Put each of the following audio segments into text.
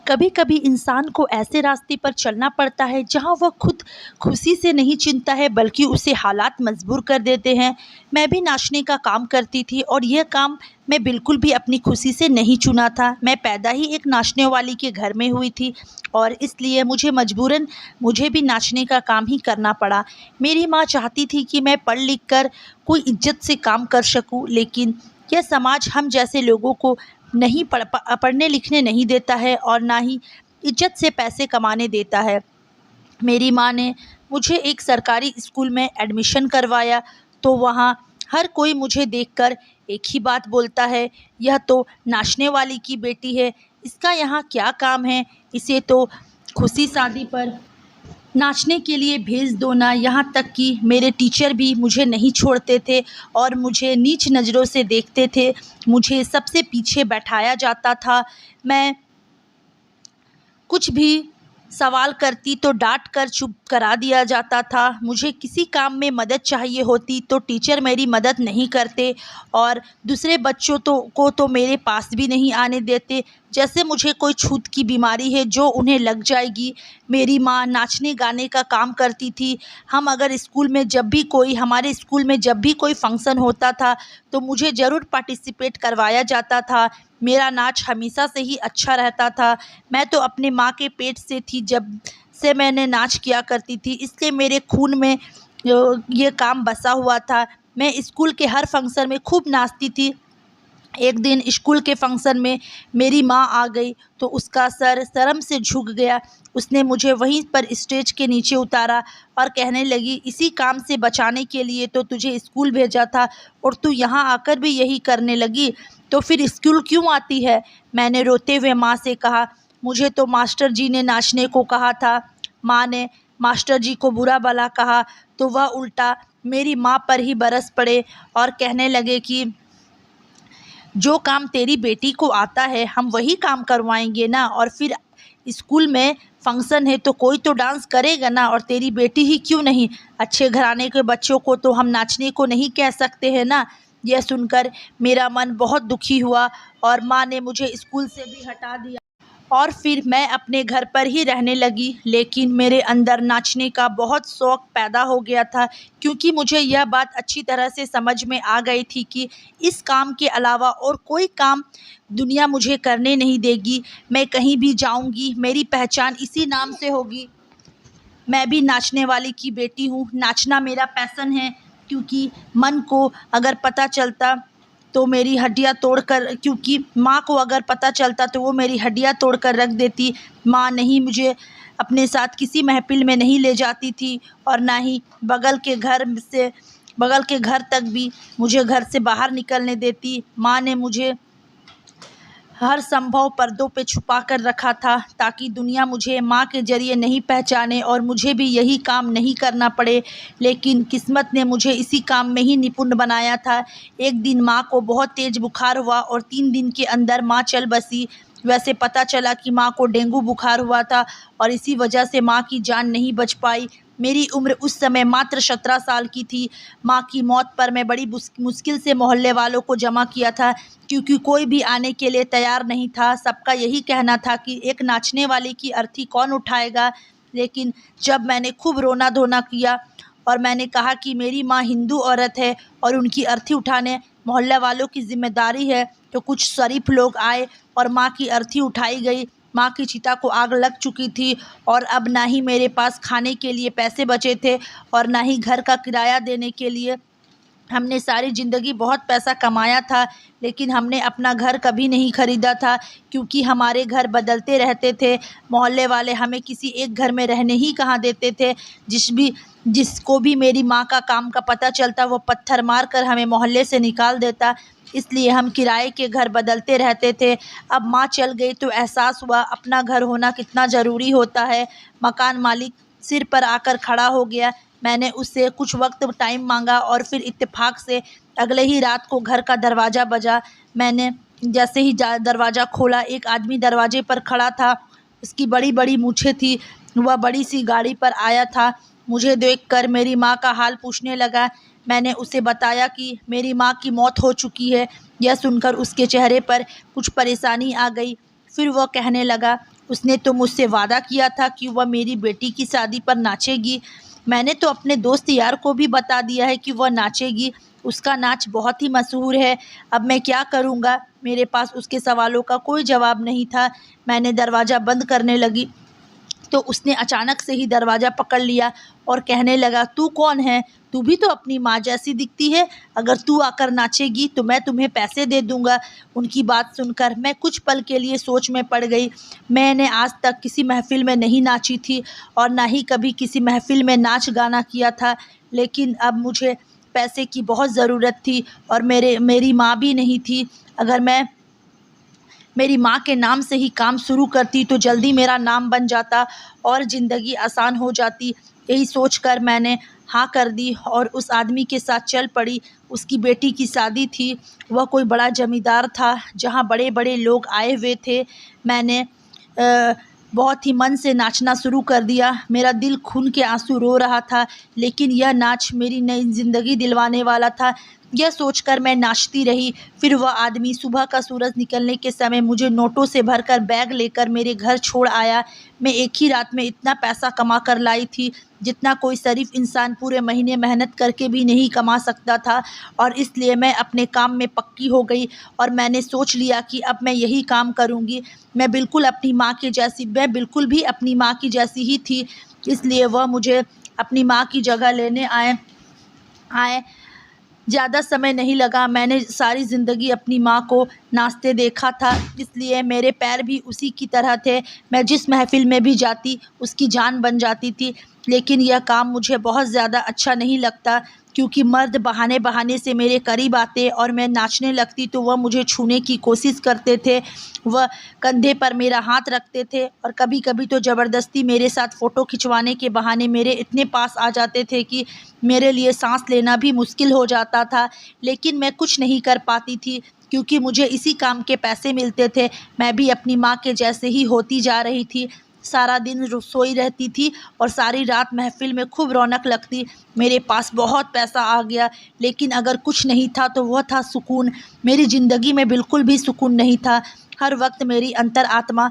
कभी कभी इंसान को ऐसे रास्ते पर चलना पड़ता है जहां वह खुद खुशी से नहीं चुनता है, बल्कि उसे हालात मजबूर कर देते हैं। मैं भी नाचने का काम करती थी और यह काम मैं बिल्कुल भी अपनी खुशी से नहीं चुना था। मैं पैदा ही एक नाचने वाली के घर में हुई थी और इसलिए मुझे मजबूरन मुझे भी नाचने का काम ही करना पड़ा। मेरी माँ चाहती थी कि मैं पढ़ लिख कर कोई इज्जत से काम कर सकूं, लेकिन यह समाज हम जैसे लोगों को नहीं पढ़ने लिखने नहीं देता है और ना ही इज्जत से पैसे कमाने देता है। मेरी माँ ने मुझे एक सरकारी स्कूल में एडमिशन करवाया, तो वहाँ हर कोई मुझे देखकर एक ही बात बोलता है, यह तो नाचने वाली की बेटी है, इसका यहाँ क्या काम है, इसे तो खुशी शादी पर नाचने के लिए भेज दो ना। यहाँ तक कि मेरे टीचर भी मुझे नहीं छोड़ते थे और मुझे नीच नज़रों से देखते थे। मुझे सबसे पीछे बैठाया जाता था। मैं कुछ भी सवाल करती तो डांट कर चुप करा दिया जाता था। मुझे किसी काम में मदद चाहिए होती तो टीचर मेरी मदद नहीं करते और दूसरे बच्चों को मेरे पास भी नहीं आने देते, जैसे मुझे कोई छूत की बीमारी है जो उन्हें लग जाएगी। मेरी माँ नाचने गाने का काम करती थी। हमारे स्कूल में जब भी कोई फंक्शन होता था तो मुझे ज़रूर पार्टिसिपेट करवाया जाता था। मेरा नाच हमेशा से ही अच्छा रहता था। मैं तो अपने माँ के पेट से थी जब से मैंने नाच किया करती थी, इसलिए मेरे खून में ये काम बसा हुआ था। मैं स्कूल के हर फंक्शन में खूब नाचती थी। एक दिन स्कूल के फंक्शन में मेरी माँ आ गई तो उसका सर शर्म से झुक गया। उसने मुझे वहीं पर स्टेज के नीचे उतारा और कहने लगी, इसी काम से बचाने के लिए तो तुझे स्कूल भेजा था और तू यहाँ आकर भी यही करने लगी, तो फिर स्कूल क्यों आती है। मैंने रोते हुए माँ से कहा, मुझे तो मास्टर जी ने नाचने को कहा था। माँ ने मास्टर जी को बुरा भला कहा तो वह उल्टा मेरी माँ पर ही बरस पड़े और कहने लगे कि जो काम तेरी बेटी को आता है हम वही काम करवाएंगे ना, और फिर स्कूल में फंक्शन है तो कोई तो डांस करेगा ना, और तेरी बेटी ही क्यों नहीं, अच्छे घराने के बच्चों को तो हम नाचने को नहीं कह सकते हैं ना। यह सुनकर मेरा मन बहुत दुखी हुआ और माँ ने मुझे स्कूल से भी हटा दिया और फिर मैं अपने घर पर ही रहने लगी। लेकिन मेरे अंदर नाचने का बहुत शौक़ पैदा हो गया था, क्योंकि मुझे यह बात अच्छी तरह से समझ में आ गई थी कि इस काम के अलावा और कोई काम दुनिया मुझे करने नहीं देगी। मैं कहीं भी जाऊंगी मेरी पहचान इसी नाम से होगी, मैं भी नाचने वाली की बेटी हूँ। नाचना मेरा पैशन है, क्योंकि मन को अगर पता चलता तो मेरी हड्डियाँ तोड़कर क्योंकि माँ को अगर पता चलता तो वो मेरी हड्डियाँ तोड़कर रख देती। माँ नहीं मुझे अपने साथ किसी महफ़िल में नहीं ले जाती थी और ना ही बगल के घर तक भी मुझे घर से बाहर निकलने देती। माँ ने मुझे हर संभव पर्दों पे छुपा कर रखा था ताकि दुनिया मुझे माँ के ज़रिए नहीं पहचाने और मुझे भी यही काम नहीं करना पड़े। लेकिन किस्मत ने मुझे इसी काम में ही निपुण बनाया था। एक दिन माँ को बहुत तेज़ बुखार हुआ और 3 दिन के अंदर माँ चल बसी। वैसे पता चला कि माँ को डेंगू बुखार हुआ था और इसी वजह से माँ की जान नहीं बच पाई। मेरी उम्र उस समय मात्र 17 साल की थी। माँ की मौत पर मैं बड़ी मुश्किल से मोहल्ले वालों को जमा किया था, क्योंकि कोई भी आने के लिए तैयार नहीं था। सबका यही कहना था कि एक नाचने वाले की अर्थी कौन उठाएगा। लेकिन जब मैंने खूब रोना धोना किया और मैंने कहा कि मेरी माँ हिंदू औरत है और उनकी अर्थी उठाने मोहल्ले वालों की जिम्मेदारी है, तो कुछ शरीफ लोग आए और माँ की अर्थी उठाई गई। माँ की चिता को आग लग चुकी थी और अब ना ही मेरे पास खाने के लिए पैसे बचे थे और ना ही घर का किराया देने के लिए। हमने सारी ज़िंदगी बहुत पैसा कमाया था, लेकिन हमने अपना घर कभी नहीं ख़रीदा था, क्योंकि हमारे घर बदलते रहते थे। मोहल्ले वाले हमें किसी एक घर में रहने ही कहाँ देते थे। जिसको भी मेरी माँ का काम का पता चलता वो पत्थर मार कर हमें मोहल्ले से निकाल देता। इसलिए हम किराए के घर बदलते रहते थे। अब माँ चल गई तो एहसास हुआ अपना घर होना कितना ज़रूरी होता है। मकान मालिक सिर पर आकर खड़ा हो गया। मैंने उससे कुछ वक्त टाइम मांगा और फिर इत्तेफाक से अगले ही रात को घर का दरवाज़ा बजा। मैंने जैसे ही दरवाज़ा खोला, एक आदमी दरवाजे पर खड़ा था। उसकी बड़ी बड़ी मूछें थी। वह बड़ी सी गाड़ी पर आया था। मुझे देखकर मेरी माँ का हाल पूछने लगा। मैंने उसे बताया कि मेरी माँ की मौत हो चुकी है। यह सुनकर उसके चेहरे पर कुछ परेशानी आ गई। फिर वह कहने लगा, उसने तो मुझसे वादा किया था कि वह मेरी बेटी की शादी पर नाचेगी। मैंने तो अपने दोस्त यार को भी बता दिया है कि वह नाचेगी। उसका नाच बहुत ही मशहूर है। अब मैं क्या करूँगा? मेरे पास उसके सवालों का कोई जवाब नहीं था। मैंने दरवाज़ा बंद करने लगी तो उसने अचानक से ही दरवाज़ा पकड़ लिया और कहने लगा, तू कौन है? तू भी तो अपनी माँ जैसी दिखती है। अगर तू आकर नाचेगी तो मैं तुम्हें पैसे दे दूँगा। उनकी बात सुनकर मैं कुछ पल के लिए सोच में पड़ गई। मैंने आज तक किसी महफ़िल में नहीं नाची थी और ना ही कभी किसी महफ़िल में नाच गाना किया था। लेकिन अब मुझे पैसे की बहुत ज़रूरत थी और मेरी माँ भी नहीं थी। अगर मैं मेरी माँ के नाम से ही काम शुरू करती तो जल्दी मेरा नाम बन जाता और ज़िंदगी आसान हो जाती। यही सोचकर मैंने हाँ कर दी और उस आदमी के साथ चल पड़ी। उसकी बेटी की शादी थी। वह कोई बड़ा ज़मींदार था जहाँ बड़े-बड़े लोग आए हुए थे। मैंने बहुत ही मन से नाचना शुरू कर दिया। मेरा दिल खून के आंसू रो रहा था, लेकिन यह नाच मेरी नई ज़िंदगी दिलवाने वाला था। यह सोचकर मैं नाचती रही। फिर वह आदमी सुबह का सूरज निकलने के समय मुझे नोटों से भरकर बैग लेकर मेरे घर छोड़ आया। मैं एक ही रात में इतना पैसा कमा कर लाई थी जितना कोई शरीफ इंसान पूरे महीने मेहनत करके भी नहीं कमा सकता था। और इसलिए मैं अपने काम में पक्की हो गई और मैंने सोच लिया कि अब मैं यही काम करूँगी। मैं बिल्कुल भी अपनी माँ की जैसी ही थी। इसलिए वह मुझे अपनी माँ की जगह लेने आए। ज़्यादा समय नहीं लगा। मैंने सारी ज़िंदगी अपनी माँ को नाचते देखा था, इसलिए मेरे पैर भी उसी की तरह थे। मैं जिस महफ़िल में भी जाती उसकी जान बन जाती थी। लेकिन यह काम मुझे बहुत ज़्यादा अच्छा नहीं लगता, क्योंकि मर्द बहाने-बहाने से मेरे करीब आते और मैं नाचने लगती तो वह मुझे छूने की कोशिश करते थे। वह कंधे पर मेरा हाथ रखते थे और कभी-कभी तो ज़बरदस्ती मेरे साथ फ़ोटो खिंचवाने के बहाने मेरे इतने पास आ जाते थे कि मेरे लिए साँस लेना भी मुश्किल हो जाता था। लेकिन मैं कुछ नहीं कर पाती थी, क्योंकि मुझे इसी काम के पैसे मिलते थे। मैं भी अपनी माँ के जैसे ही होती जा रही थी। सारा दिन सोई रहती थी और सारी रात महफ़िल में खूब रौनक लगती। मेरे पास बहुत पैसा आ गया, लेकिन अगर कुछ नहीं था तो वह था सुकून। मेरी ज़िंदगी में बिल्कुल भी सुकून नहीं था। हर वक्त मेरी अंतरात्मा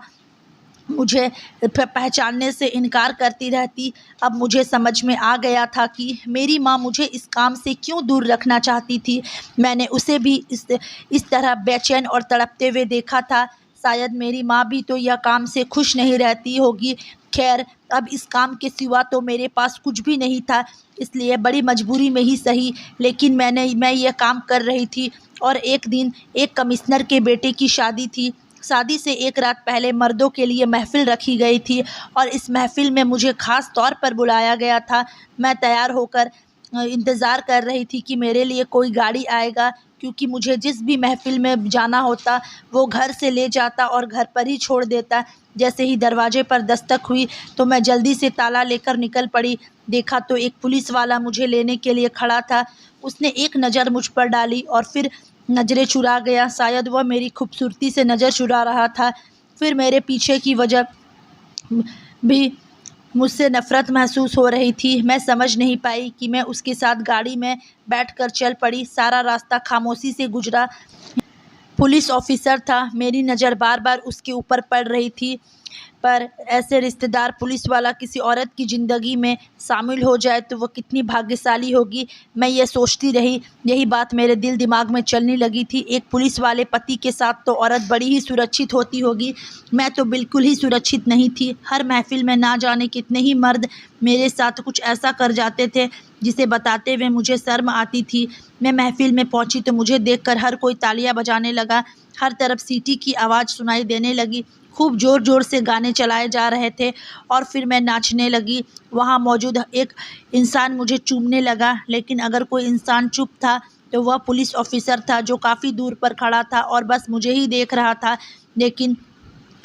मुझे पहचानने से इनकार करती रहती। अब मुझे समझ में आ गया था कि मेरी माँ मुझे इस काम से क्यों दूर रखना चाहती थी। मैंने उसे भी इस तरह बेचैन और तड़पते हुए देखा था। शायद मेरी माँ भी तो यह काम से खुश नहीं रहती होगी। खैर, अब इस काम के सिवा तो मेरे पास कुछ भी नहीं था, इसलिए बड़ी मजबूरी में ही सही, लेकिन मैं यह काम कर रही थी। और एक दिन एक कमिश्नर के बेटे की शादी थी। शादी से एक रात पहले मर्दों के लिए महफ़िल रखी गई थी और इस महफ़िल में मुझे ख़ास तौर पर बुलाया गया था। मैं तैयार होकर इंतज़ार कर रही थी कि मेरे लिए कोई गाड़ी आएगा, क्योंकि मुझे जिस भी महफ़िल में जाना होता वो घर से ले जाता और घर पर ही छोड़ देता। जैसे ही दरवाजे पर दस्तक हुई तो मैं जल्दी से ताला लेकर निकल पड़ी। देखा तो एक पुलिस वाला मुझे लेने के लिए खड़ा था। उसने एक नज़र मुझ पर डाली और फिर नज़रें चुरा गया। शायद वह मेरी खूबसूरती से नज़र चुरा रहा था। फिर मेरे पीछे की वजह भी मुझसे नफ़रत महसूस हो रही थी। मैं समझ नहीं पाई कि मैं उसके साथ गाड़ी में बैठकर चल पड़ी। सारा रास्ता खामोशी से गुजरा। पुलिस ऑफिसर था। मेरी नज़र बार-बार उसके ऊपर पड़ रही थी। पर ऐसे रिश्तेदार पुलिस वाला किसी औरत की ज़िंदगी में शामिल हो जाए तो वो कितनी भाग्यशाली होगी। मैं ये सोचती रही। यही बात मेरे दिल दिमाग में चलने लगी थी। एक पुलिस वाले पति के साथ तो औरत बड़ी ही सुरक्षित होती होगी। मैं तो बिल्कुल ही सुरक्षित नहीं थी। हर महफ़िल में ना जाने कितने ही मर्द मेरे साथ कुछ ऐसा कर जाते थे जिसे बताते हुए मुझे शर्म आती थी। मैं महफ़िल में पहुंची तो मुझे देखकर हर कोई तालियां बजाने लगा। हर तरफ सीटी की आवाज़ सुनाई देने लगी। खूब ज़ोर-ज़ोर से गाने चलाए जा रहे थे और फिर मैं नाचने लगी। वहाँ मौजूद एक इंसान मुझे चूमने लगा, लेकिन अगर कोई इंसान चुप था तो वह पुलिस ऑफिसर था, जो काफ़ी दूर पर खड़ा था और बस मुझे ही देख रहा था। लेकिन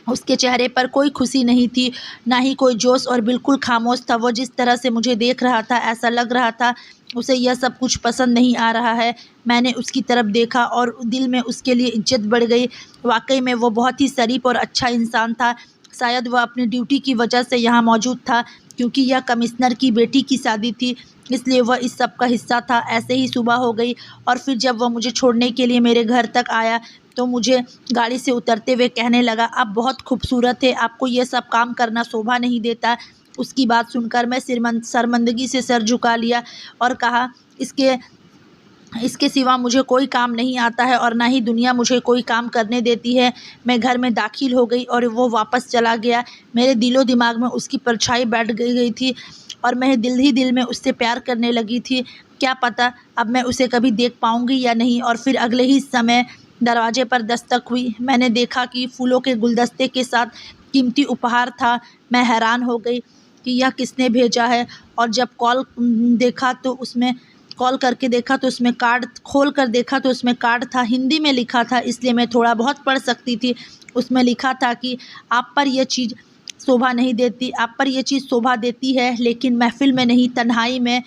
उसके चेहरे पर कोई खुशी नहीं थी, ना ही कोई जोश, और बिल्कुल खामोश था। वो जिस तरह से मुझे देख रहा था, ऐसा लग रहा था उसे यह सब कुछ पसंद नहीं आ रहा है। मैंने उसकी तरफ देखा और दिल में उसके लिए इज्जत बढ़ गई। वाक़ई में वो बहुत ही शरीफ और अच्छा इंसान था। शायद वह अपनी ड्यूटी की वजह से यहाँ मौजूद था, क्योंकि यह कमिश्नर की बेटी की शादी थी, इसलिए वह इस सब का हिस्सा था। ऐसे ही सुबह हो गई और फिर जब वह मुझे छोड़ने के लिए मेरे घर तक आया, तो मुझे गाड़ी से उतरते हुए कहने लगा, आप बहुत खूबसूरत है, आपको ये सब काम करना शोभा नहीं देता। उसकी बात सुनकर मैं शर्मिंदगी से सर झुका लिया और कहा, इसके इसके सिवा मुझे कोई काम नहीं आता है और ना ही दुनिया मुझे कोई काम करने देती है। मैं घर में दाखिल हो गई और वो वापस चला गया। मेरे दिलो दिमाग में उसकी परछाई बैठ गई थी और मैं दिल ही दिल में उससे प्यार करने लगी थी। क्या पता अब मैं उसे कभी देख पाऊँगी या नहीं। और फिर अगले ही समय दरवाजे पर दस्तक हुई। मैंने देखा कि फूलों के गुलदस्ते के साथ कीमती उपहार था। मैं हैरान हो गई कि यह किसने भेजा है, और जब कॉल करके देखा तो उसमें कार्ड खोल कर देखा तो उसमें कार्ड था। हिंदी में लिखा था, इसलिए मैं थोड़ा बहुत पढ़ सकती थी। उसमें लिखा था कि आप पर यह चीज़ शोभा नहीं देती, आप पर यह चीज़ शोभा देती है, लेकिन महफिल में नहीं, तन्हाई में।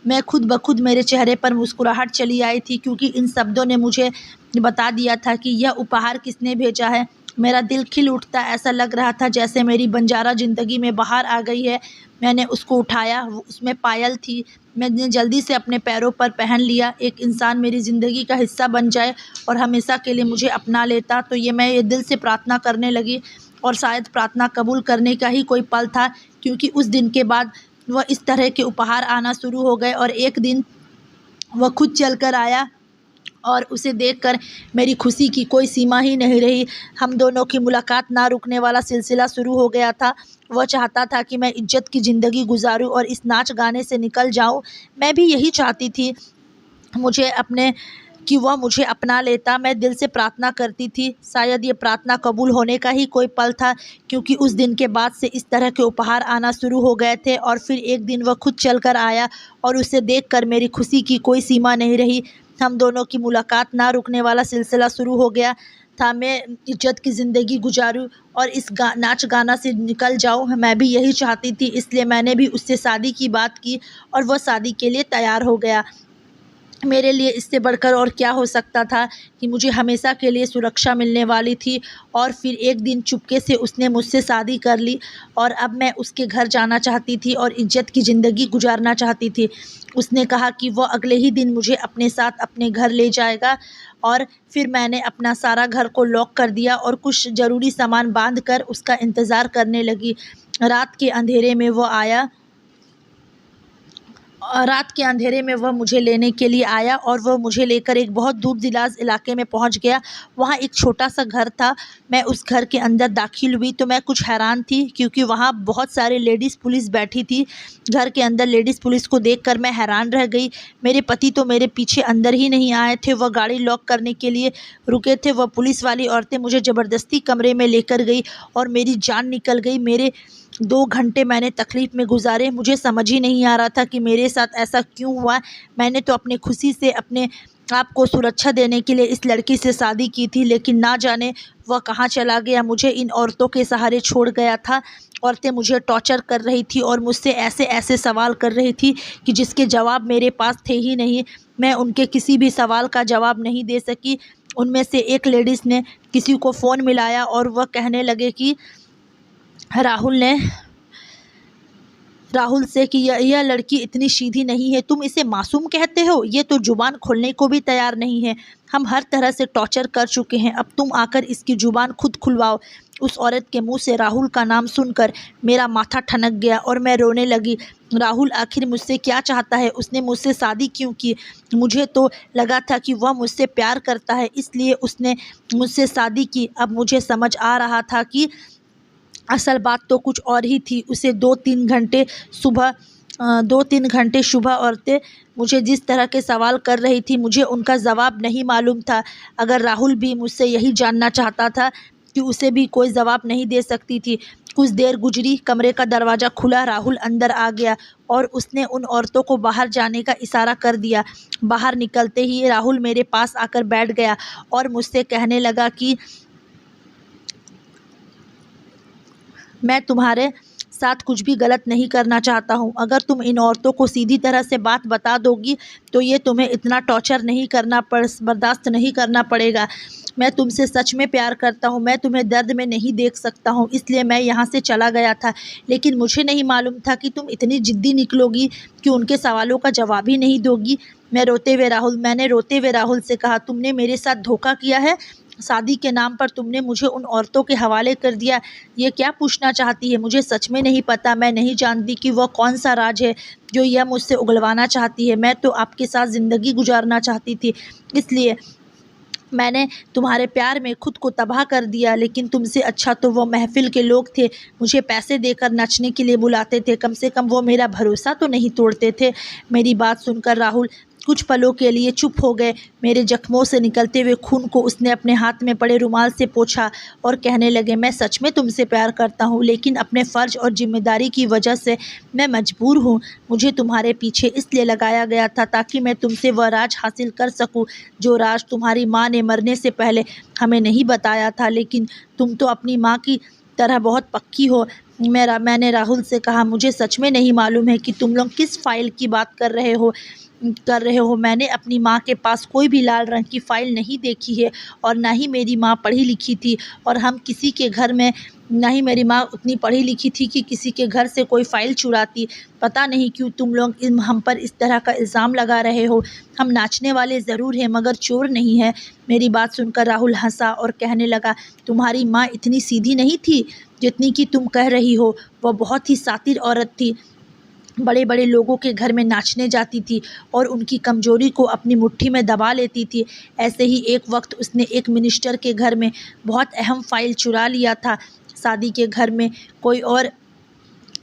मैं खुद ब खुद मेरे चेहरे पर मुस्कुराहट चली आई थी, क्योंकि इन शब्दों ने मुझे बता दिया था कि यह उपहार किसने भेजा है। मेरा दिल खिल उठता, ऐसा लग रहा था जैसे मेरी बंजारा ज़िंदगी में बाहर आ गई है। मैंने उसको उठाया, उसमें पायल थी। मैंने जल्दी से अपने पैरों पर पहन लिया। एक इंसान मेरी ज़िंदगी का हिस्सा बन जाए और हमेशा के लिए मुझे अपना लेता, तो मैं दिल से प्रार्थना करने लगी। और शायद प्रार्थना कबूल करने का ही कोई पल था, क्योंकि उस दिन के बाद वह इस तरह के उपहार आना शुरू हो गए। और एक दिन वह खुद चल कर आया और उसे देखकर मेरी खुशी की कोई सीमा ही नहीं रही। हम दोनों की मुलाकात ना रुकने वाला सिलसिला शुरू हो गया था। वह चाहता था कि मैं इज्जत की ज़िंदगी गुजारूं और इस नाच गाने से निकल जाऊं। मैं भी यही चाहती थी कि वह मुझे अपना लेता। मैं दिल से प्रार्थना करती थी। शायद ये प्रार्थना कबूल होने का ही कोई पल था, क्योंकि उस दिन के बाद से इस तरह के उपहार आना शुरू हो गए थे। और फिर एक दिन वह खुद चल कर आया और उसे देखकर मेरी खुशी की कोई सीमा नहीं रही। हम दोनों की मुलाकात ना रुकने वाला सिलसिला शुरू हो गया था। मैं इज्जत की ज़िंदगी गुजारूं और इस नाच गाना से निकल जाऊं। मैं भी यही चाहती थी, इसलिए मैंने भी उससे शादी की बात की और वह शादी के लिए तैयार हो गया। मेरे लिए इससे बढ़कर और क्या हो सकता था कि मुझे हमेशा के लिए सुरक्षा मिलने वाली थी। और फिर एक दिन चुपके से उसने मुझसे शादी कर ली और अब मैं उसके घर जाना चाहती थी और इज्जत की ज़िंदगी गुजारना चाहती थी। उसने कहा कि वह अगले ही दिन मुझे अपने साथ अपने घर ले जाएगा। और फिर मैंने अपना सारा घर को लॉक कर दिया और कुछ ज़रूरी सामान बांध कर उसका इंतज़ार करने लगी। रात के अंधेरे में वह आया रात के अंधेरे में वह मुझे लेने के लिए आया और वह मुझे लेकर एक बहुत दूर दराज इलाके में पहुंच गया। वहां एक छोटा सा घर था। मैं उस घर के अंदर दाखिल हुई तो मैं कुछ हैरान थी, क्योंकि वहां बहुत सारे लेडीज़ पुलिस बैठी थी। घर के अंदर लेडीज़ पुलिस को देखकर मैं हैरान रह गई। मेरे पति तो मेरे पीछे अंदर ही नहीं आए थे, वह गाड़ी लॉक करने के लिए रुके थे। वह पुलिस वाली औरतें मुझे ज़बरदस्ती कमरे में लेकर गई और मेरी जान निकल गई। मेरे 2 घंटे मैंने तकलीफ़ में गुजारे। मुझे समझ ही नहीं आ रहा था कि मेरे साथ ऐसा क्यों हुआ। मैंने तो अपनी खुशी से अपने आप को सुरक्षा देने के लिए इस लड़की से शादी की थी, लेकिन ना जाने वह कहाँ चला गया, मुझे इन औरतों के सहारे छोड़ गया था। औरतें मुझे टॉर्चर कर रही थी और मुझसे ऐसे ऐसे सवाल कर रही थी कि जिसके जवाब मेरे पास थे ही नहीं। मैं उनके किसी भी सवाल का जवाब नहीं दे सकी। उनमें से एक लेडीज़ ने किसी को फ़ोन मिलाया और वह कहने लगे कि राहुल से कि यह लड़की इतनी सीधी नहीं है, तुम इसे मासूम कहते हो, ये तो ज़ुबान खोलने को भी तैयार नहीं है। हम हर तरह से टॉर्चर कर चुके हैं, अब तुम आकर इसकी ज़ुबान खुद खुलवाओ। उस औरत के मुंह से राहुल का नाम सुनकर मेरा माथा ठनक गया और मैं रोने लगी। राहुल आखिर मुझसे क्या चाहता है? उसने मुझसे शादी क्यों की? मुझे तो लगा था कि वह मुझसे प्यार करता है, इसलिए उसने मुझसे शादी की। अब मुझे समझ आ रहा था कि असल बात तो कुछ और ही थी। उसे 2-3 घंटे सुबह औरतें मुझे जिस तरह के सवाल कर रही थी, मुझे उनका जवाब नहीं मालूम था। अगर राहुल भी मुझसे यही जानना चाहता था कि उसे भी कोई जवाब नहीं दे सकती थी। कुछ देर गुजरी, कमरे का दरवाज़ा खुला, राहुल अंदर आ गया और उसने उन औरतों को बाहर जाने का इशारा कर दिया। बाहर निकलते ही राहुल मेरे पास आकर बैठ गया और मुझसे कहने लगा कि मैं तुम्हारे साथ कुछ भी गलत नहीं करना चाहता हूँ। अगर तुम इन औरतों को सीधी तरह से बात बता दोगी तो ये तुम्हें इतना टॉर्चर बर्दाश्त नहीं करना पड़ेगा। मैं तुमसे सच में प्यार करता हूँ, मैं तुम्हें दर्द में नहीं देख सकता हूँ, इसलिए मैं यहाँ से चला गया था। लेकिन मुझे नहीं मालूम था कि तुम इतनी ज़िद्दी निकलोगी कि उनके सवालों का जवाब ही नहीं दोगी। मैंने रोते हुए राहुल से कहा, तुमने मेरे साथ धोखा किया है। शादी के नाम पर तुमने मुझे उन औरतों के हवाले कर दिया। ये क्या पूछना चाहती है? मुझे सच में नहीं पता। मैं नहीं जानती कि वह कौन सा राज है जो यह मुझसे उगलवाना चाहती है। मैं तो आपके साथ ज़िंदगी गुजारना चाहती थी, इसलिए मैंने तुम्हारे प्यार में खुद को तबाह कर दिया। लेकिन तुमसे अच्छा तो वो महफ़िल के लोग थे, मुझे पैसे देकर नचने के लिए बुलाते थे। कम से कम वो मेरा भरोसा तो नहीं तोड़ते थे। मेरी बात सुनकर राहुल कुछ पलों के लिए चुप हो गए। मेरे जख्मों से निकलते हुए खून को उसने अपने हाथ में पड़े रुमाल से पोंछा और कहने लगे, मैं सच में तुमसे प्यार करता हूँ, लेकिन अपने फ़र्ज़ और ज़िम्मेदारी की वजह से मैं मजबूर हूँ। मुझे तुम्हारे पीछे इसलिए लगाया गया था ताकि मैं तुमसे वह राज हासिल कर सकूँ जो राज तुम्हारी माँ ने मरने से पहले हमें नहीं बताया था। लेकिन तुम तो अपनी माँ की तरह बहुत पक्की हो। मैंने राहुल से कहा, मुझे सच में नहीं मालूम है कि तुम लोग किस फ़ाइल की बात कर रहे हो। मैंने अपनी माँ के पास कोई भी लाल रंग की फ़ाइल नहीं देखी है, और ना ही मेरी माँ पढ़ी लिखी थी, और हम किसी के घर में ना ही मेरी माँ उतनी पढ़ी लिखी थी कि किसी के घर से कोई फ़ाइल चुराती। पता नहीं क्यों तुम लोग हम पर इस तरह का इल्ज़ाम लगा रहे हो। हम नाचने वाले ज़रूर हैं, मगर चोर नहीं हैं। मेरी बात सुनकर राहुल हंसा और कहने लगा, तुम्हारी माँ इतनी सीधी नहीं थी जितनी कि तुम कह रही हो। वह बहुत ही शातिर औरत थी। बड़े बड़े लोगों के घर में नाचने जाती थी और उनकी कमज़ोरी को अपनी मुट्ठी में दबा लेती थी। ऐसे ही एक वक्त उसने एक मिनिस्टर के घर में बहुत अहम फ़ाइल चुरा लिया था। शादी के घर में कोई और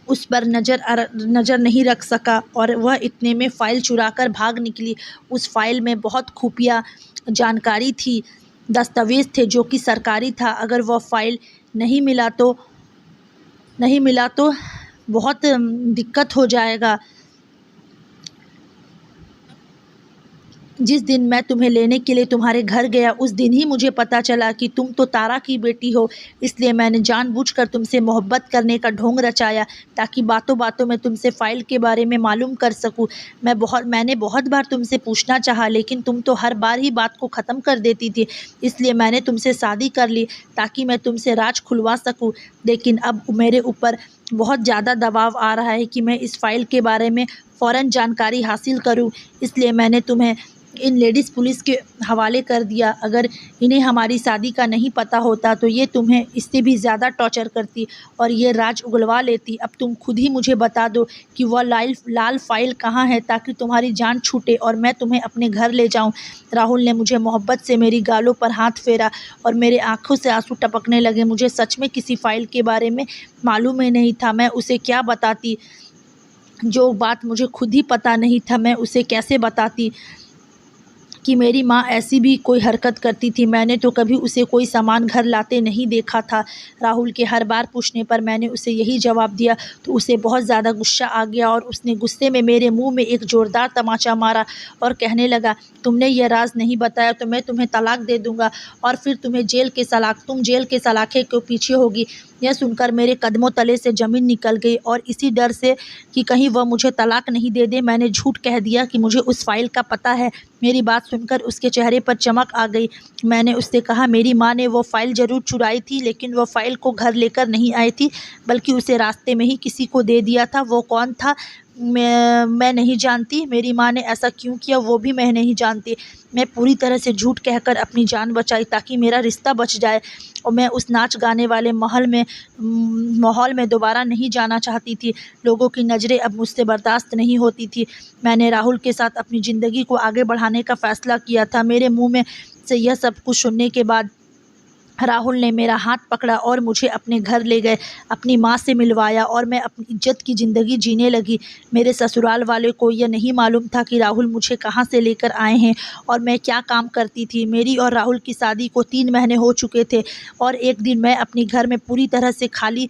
उस पर नज़र नहीं रख सका, और वह इतने में फ़ाइल चुराकर भाग निकली। उस फ़ाइल में बहुत खुफिया जानकारी थी, दस्तावेज़ थे जो कि सरकारी था। अगर वह फ़ाइल नहीं मिला तो बहुत दिक्कत हो जाएगा। जिस दिन मैं तुम्हें लेने के लिए तुम्हारे घर गया, उस दिन ही मुझे पता चला कि तुम तो तारा की बेटी हो। इसलिए मैंने जानबूझकर तुमसे मोहब्बत करने का ढोंग रचाया ताकि बातों बातों में तुमसे फ़ाइल के बारे में मालूम कर सकूं। मैंने बहुत बार तुमसे पूछना चाहा, लेकिन तुम तो हर बार ही बात को ख़त्म कर देती थी। इसलिए मैंने तुमसे शादी कर ली ताकि मैं तुमसे राज खुलवा सकूँ। लेकिन अब मेरे ऊपर बहुत ज़्यादा दबाव आ रहा है कि मैं इस फ़ाइल के बारे में फ़ौरन जानकारी हासिल करूँ। इसलिए मैंने तुम्हें इन लेडीज़ पुलिस के हवाले कर दिया। अगर इन्हें हमारी शादी का नहीं पता होता तो ये तुम्हें इससे भी ज़्यादा टॉर्चर करती और ये राज उगलवा लेती। अब तुम खुद ही मुझे बता दो कि वह लाल फ़ाइल कहाँ है ताकि तुम्हारी जान छूटे और मैं तुम्हें अपने घर ले जाऊं। राहुल ने मुझे मोहब्बत से मेरी गालों पर हाथ फेरा और मेरे आँखों से आंसू टपकने लगे। मुझे सच में किसी फ़ाइल के बारे में मालूम ही नहीं था। मैं उसे क्या बताती? जो बात मुझे खुद ही पता नहीं था, मैं उसे कैसे बताती कि मेरी माँ ऐसी भी कोई हरकत करती थी? मैंने तो कभी उसे कोई सामान घर लाते नहीं देखा था। राहुल के हर बार पूछने पर मैंने उसे यही जवाब दिया तो उसे बहुत ज़्यादा गुस्सा आ गया और उसने गुस्से में मेरे मुंह में एक ज़ोरदार तमाचा मारा और कहने लगा, तुमने यह राज नहीं बताया तो मैं तुम्हें तलाक दे दूँगा और फिर तुम जेल के सलाखे के पीछे होगी। यह सुनकर मेरे कदमों तले से ज़मीन निकल गई और इसी डर से कि कहीं वह मुझे तलाक नहीं दे दे, मैंने झूठ कह दिया कि मुझे उस फ़ाइल का पता है। मेरी बात सुनकर उसके चेहरे पर चमक आ गई। मैंने उससे कहा, मेरी माँ ने वो फ़ाइल ज़रूर चुराई थी, लेकिन वो फ़ाइल को घर लेकर नहीं आई थी, बल्कि उसे रास्ते में ही किसी को दे दिया था। वो कौन था मैं नहीं जानती। मेरी माँ ने ऐसा क्यों किया वो भी मैं नहीं जानती। मैं पूरी तरह से झूठ कहकर अपनी जान बचाई ताकि मेरा रिश्ता बच जाए और मैं उस नाच गाने वाले माहौल में दोबारा नहीं जाना चाहती थी। लोगों की नज़रें अब मुझसे बर्दाश्त नहीं होती थी। मैंने राहुल के साथ अपनी ज़िंदगी को आगे बढ़ाने का फ़ैसला किया था। मेरे मुँह में से यह सब कुछ सुनने के बाद राहुल ने मेरा हाथ पकड़ा और मुझे अपने घर ले गए, अपनी माँ से मिलवाया और मैं अपनी इज्जत की ज़िंदगी जीने लगी। मेरे ससुराल वाले को यह नहीं मालूम था कि राहुल मुझे कहाँ से लेकर आए हैं और मैं क्या काम करती थी। मेरी और राहुल की शादी को 3 महीने हो चुके थे और एक दिन मैं अपनी घर में पूरी तरह से खाली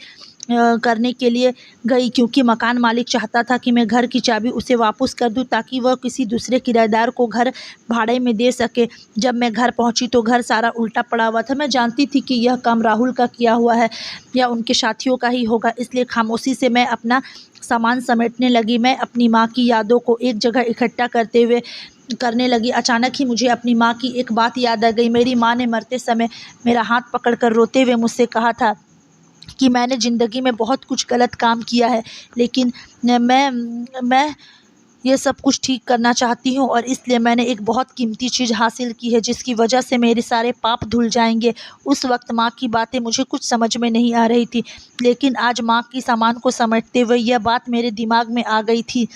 करने के लिए गई, क्योंकि मकान मालिक चाहता था कि मैं घर की चाबी उसे वापस कर दूं ताकि वह किसी दूसरे किराएदार को घर भाड़े में दे सके। जब मैं घर पहुंची तो घर सारा उल्टा पड़ा हुआ था। मैं जानती थी कि यह काम राहुल का किया हुआ है या उनके साथियों का ही होगा, इसलिए खामोशी से मैं अपना सामान समेटने लगी। मैं अपनी माँ की यादों को एक जगह इकट्ठा करने लगी। अचानक ही मुझे अपनी माँ की एक बात याद आ गई। मेरी माँ ने मरते समय मेरा हाथ पकड़कर रोते हुए मुझसे कहा था कि मैंने ज़िंदगी में बहुत कुछ गलत काम किया है, लेकिन मैं ये सब कुछ ठीक करना चाहती हूँ और इसलिए मैंने एक बहुत कीमती चीज़ हासिल की है जिसकी वजह से मेरे सारे पाप धुल जाएंगे। उस वक्त माँ की बातें मुझे कुछ समझ में नहीं आ रही थी, लेकिन आज माँ की सामान को समझते हुए यह बात मेरे दिमाग में आ गई थी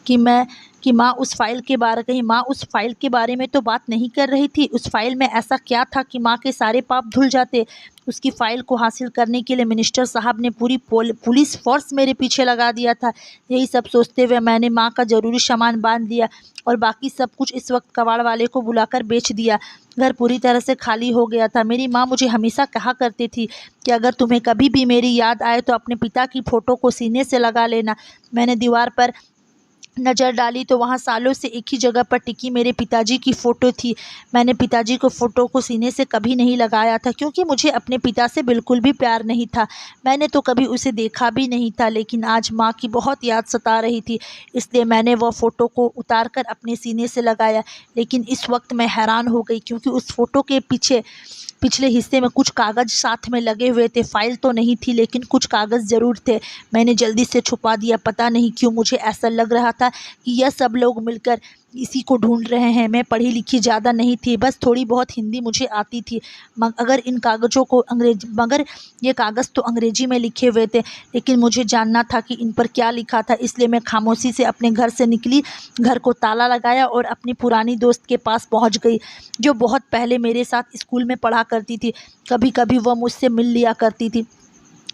कि माँ उस फाइल के बारे में तो बात नहीं कर रही थी। उस फाइल में ऐसा क्या था कि माँ के सारे पाप धुल जाते। उसकी फाइल को हासिल करने के लिए मिनिस्टर साहब ने पूरी पुलिस फोर्स मेरे पीछे लगा दिया था। यही सब सोचते हुए मैंने माँ का ज़रूरी सामान बांध दिया और बाकी सब कुछ इस वक्त कबाड़ वाले को बुलाकर बेच दिया। घर पूरी तरह से खाली हो गया था। मेरी माँ मुझे हमेशा कहा करती थी कि अगर तुम्हें कभी भी मेरी याद आए तो अपने पिता की फ़ोटो को सीने से लगा लेना। मैंने दीवार पर नज़र डाली तो वहाँ सालों से एक ही जगह पर टिकी मेरे पिताजी की फ़ोटो थी। मैंने पिताजी को फ़ोटो को सीने से कभी नहीं लगाया था क्योंकि मुझे अपने पिता से बिल्कुल भी प्यार नहीं था। मैंने तो कभी उसे देखा भी नहीं था, लेकिन आज माँ की बहुत याद सता रही थी, इसलिए मैंने वह फ़ोटो को उतार कर अपने सीने से लगाया। लेकिन इस वक्त मैं हैरान हो गई क्योंकि उस फ़ोटो के पिछले हिस्से में कुछ कागज़ साथ में लगे हुए थे। फाइल तो नहीं थी, लेकिन कुछ कागज़ ज़रूर थे। मैंने जल्दी से छुपा दिया। पता नहीं क्यों मुझे ऐसा लग रहा था कि यह सब लोग मिलकर इसी को ढूंढ रहे हैं। मैं पढ़ी लिखी ज़्यादा नहीं थी, बस थोड़ी बहुत हिंदी मुझे आती थी। मगर ये कागज़ तो अंग्रेजी में लिखे हुए थे, लेकिन मुझे जानना था कि इन पर क्या लिखा था। इसलिए मैं खामोशी से अपने घर से निकली, घर को ताला लगाया और अपनी पुरानी दोस्त के पास पहुंच गई, जो बहुत पहले मेरे साथ स्कूल में पढ़ा करती थी। कभी कभी वह मुझसे मिल लिया करती थी,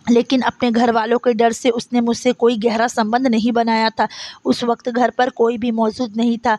लेकिन अपने घर वालों के डर से उसने मुझसे कोई गहरा संबंध नहीं बनाया था। उस वक्त घर पर कोई भी मौजूद नहीं था,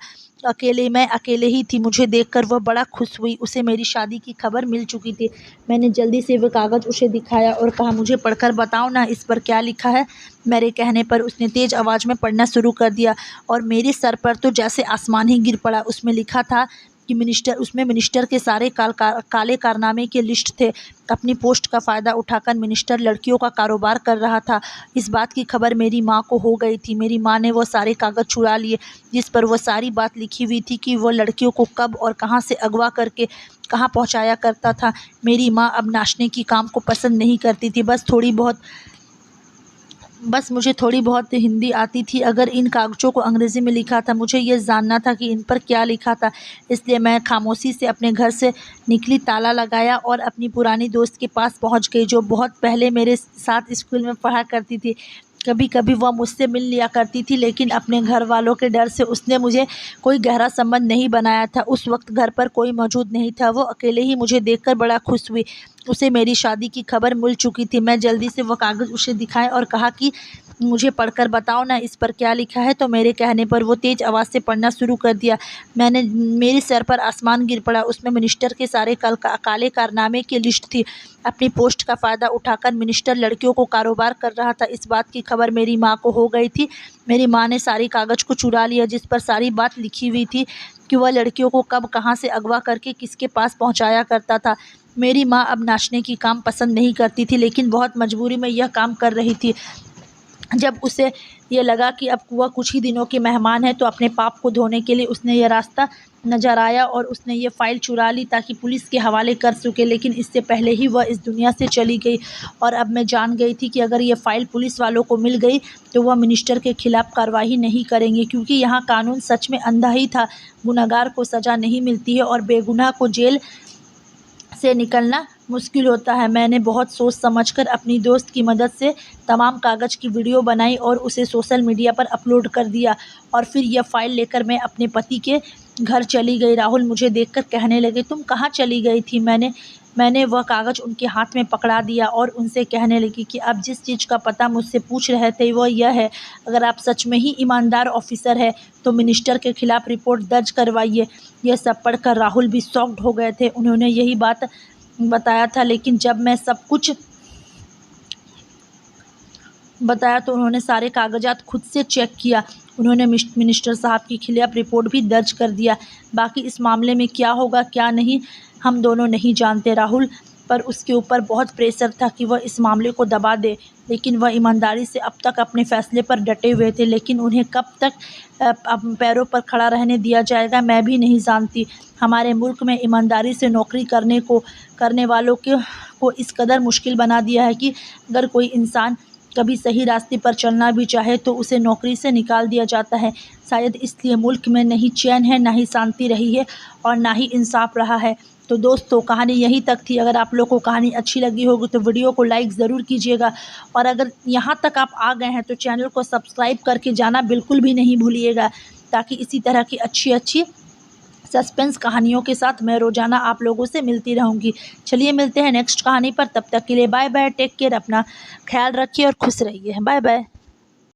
मैं अकेले ही थी। मुझे देखकर वह बड़ा खुश हुई। उसे मेरी शादी की खबर मिल चुकी थी। मैंने जल्दी से वह कागज़ उसे दिखाया और कहा, मुझे पढ़कर बताओ ना, इस पर क्या लिखा है। मेरे कहने पर उसने तेज़ आवाज़ में पढ़ना शुरू कर दिया और मेरे सर पर तो जैसे आसमान ही गिर पड़ा। उसमें लिखा था कि मिनिस्टर के सारे काले कारनामे के लिस्ट थे। अपनी पोस्ट का फ़ायदा उठाकर मिनिस्टर लड़कियों का कारोबार कर रहा था। इस बात की खबर मेरी माँ को हो गई थी। मेरी माँ ने वो सारे कागज़ चुरा लिए जिस पर वो सारी बात लिखी हुई थी कि वो लड़कियों को कब और कहाँ से अगवा करके कहाँ पहुँचाया करता था। मेरी माँ अब नाचने की काम को पसंद नहीं करती थी। बस मुझे थोड़ी बहुत हिंदी आती थी। अगर इन कागज़ों को अंग्रेज़ी में लिखा था, मुझे ये जानना था कि इन पर क्या लिखा था। इसलिए मैं खामोशी से अपने घर से निकली, ताला लगाया और अपनी पुरानी दोस्त के पास पहुंच गई, जो बहुत पहले मेरे साथ स्कूल में पढ़ा करती थी। कभी कभी वह मुझसे मिल लिया करती थी, लेकिन अपने घर वालों के डर से उसने मुझे कोई गहरा संबंध नहीं बनाया था। उस वक्त घर पर कोई मौजूद नहीं था। वो अकेले ही मुझे देखकर बड़ा खुश हुई। उसे मेरी शादी की खबर मिल चुकी थी। मैं जल्दी से वह कागज़ उसे दिखाए और कहा कि मुझे पढ़कर बताओ ना, इस पर क्या लिखा है। तो मेरे कहने पर वो तेज़ आवाज़ से पढ़ना शुरू कर दिया। मेरे सर पर आसमान गिर पड़ा। उसमें मिनिस्टर के सारे काले कारनामे की लिस्ट थी। अपनी पोस्ट का फ़ायदा उठाकर मिनिस्टर लड़कियों को कारोबार कर रहा था। इस बात की खबर मेरी माँ को हो गई थी। मेरी माँ ने सारी कागज़ को चुरा लिया जिस पर सारी बात लिखी हुई थी कि वह लड़कियों को कब कहाँ से अगवा करके किसके पास पहुँचाया करता था। मेरी माँ अब नाचने की काम पसंद नहीं करती थी, लेकिन बहुत मजबूरी में यह काम कर रही थी। जब उसे ये लगा कि अब वह कुछ ही दिनों के मेहमान है, तो अपने पाप को धोने के लिए उसने यह रास्ता नज़र आया और उसने ये फ़ाइल चुरा ली ताकि पुलिस के हवाले कर सके। लेकिन इससे पहले ही वह इस दुनिया से चली गई। और अब मैं जान गई थी कि अगर ये फ़ाइल पुलिस वालों को मिल गई तो वह मिनिस्टर के खिलाफ़ कार्रवाई नहीं करेंगे, क्योंकि यहाँ कानून सच में अंधा ही था। गुनहगार को सज़ा नहीं मिलती है और बेगुनाह को जेल से निकलना मुश्किल होता है। मैंने बहुत सोच समझकर अपनी दोस्त की मदद से तमाम कागज़ की वीडियो बनाई और उसे सोशल मीडिया पर अपलोड कर दिया और फिर यह फ़ाइल लेकर मैं अपने पति के घर चली गई। राहुल मुझे देखकर कहने लगे, तुम कहाँ चली गई थी। मैंने वह कागज़ उनके हाथ में पकड़ा दिया और उनसे कहने लगी कि आप जिस चीज़ का पता मुझसे पूछ रहे थे वह यह है, अगर आप सच में ही ईमानदार ऑफिसर है तो मिनिस्टर के खिलाफ़ रिपोर्ट दर्ज करवाइए। यह सब पढ़कर राहुल भी शॉक्ड हो गए थे। उन्होंने यही बात बताया था, लेकिन जब मैं सब कुछ बताया तो उन्होंने सारे कागजात खुद से चेक किया। उन्होंने मिनिस्टर साहब के खिलाफ रिपोर्ट भी दर्ज कर दिया। बाकी इस मामले में क्या होगा क्या नहीं, हम दोनों नहीं जानते। राहुल पर उसके ऊपर बहुत प्रेशर था कि वह इस मामले को दबा दे, लेकिन वह ईमानदारी से अब तक अपने फैसले पर डटे हुए थे। लेकिन उन्हें कब तक पैरों पर खड़ा रहने दिया जाएगा, मैं भी नहीं जानती। हमारे मुल्क में ईमानदारी से नौकरी करने वालों को इस कदर मुश्किल बना दिया है कि अगर कोई इंसान कभी सही रास्ते पर चलना भी चाहे तो उसे नौकरी से निकाल दिया जाता है। शायद इसलिए मुल्क में नहीं चैन है, ना ही शांति रही है और ना ही इंसाफ रहा है। तो दोस्तों, कहानी यहीं तक थी। अगर आप लोग को कहानी अच्छी लगी होगी तो वीडियो को लाइक ज़रूर कीजिएगा, और अगर यहाँ तक आप आ गए हैं तो चैनल को सब्सक्राइब करके जाना बिल्कुल भी नहीं भूलिएगा, ताकि इसी तरह की अच्छी अच्छी सस्पेंस कहानियों के साथ मैं रोज़ाना आप लोगों से मिलती रहूँगी। चलिए मिलते हैं नेक्स्ट कहानी पर, तब तक के लिए बाय बाय, टेक केयर, अपना ख्याल रखिए और खुश रहिए। Bye bye.